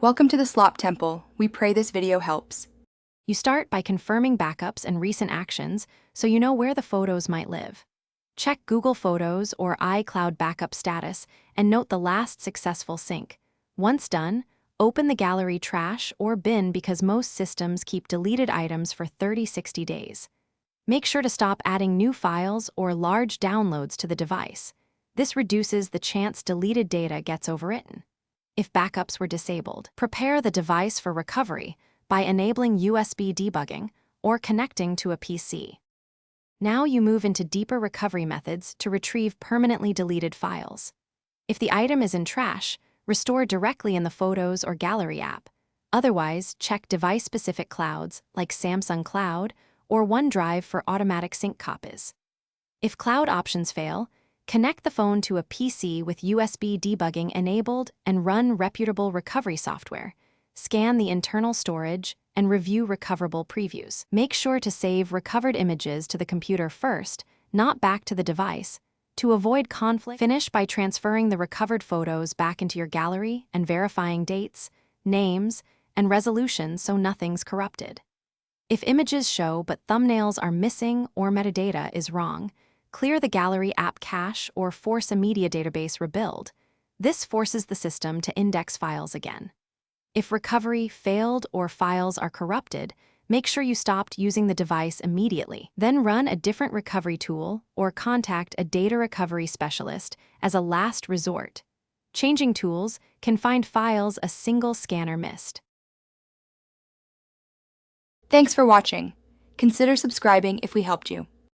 Welcome to the Slop Temple. We pray this video helps. You start by confirming backups and recent actions so you know where the photos might live. Check Google Photos or iCloud backup status and note the last successful sync. Once done, open the gallery trash or bin because most systems keep deleted items for 30-60 days. Make sure to stop adding new files or large downloads to the device. This reduces the chance deleted data gets overwritten. If backups were disabled, prepare the device for recovery by enabling USB debugging or connecting to a PC. Now you move into deeper recovery methods to retrieve permanently deleted files. If the item is in trash, restore directly in the Photos or Gallery app. Otherwise, check device-specific clouds like Samsung Cloud or OneDrive for automatic sync copies. If cloud options fail, connect the phone to a PC with USB debugging enabled and run reputable recovery software. Scan the internal storage and review recoverable previews. Make sure to save recovered images to the computer first, not back to the device. To avoid conflict, finish by transferring the recovered photos back into your gallery and verifying dates, names, and resolution so nothing's corrupted. If images show but thumbnails are missing or metadata is wrong, clear the gallery app cache or force a media database rebuild. This forces the system to index files again. If recovery failed or files are corrupted, make sure you stopped using the device immediately. Then run a different recovery tool or contact a data recovery specialist as a last resort. Changing tools can find files a single scanner missed. Thanks for watching. Consider subscribing if we helped you.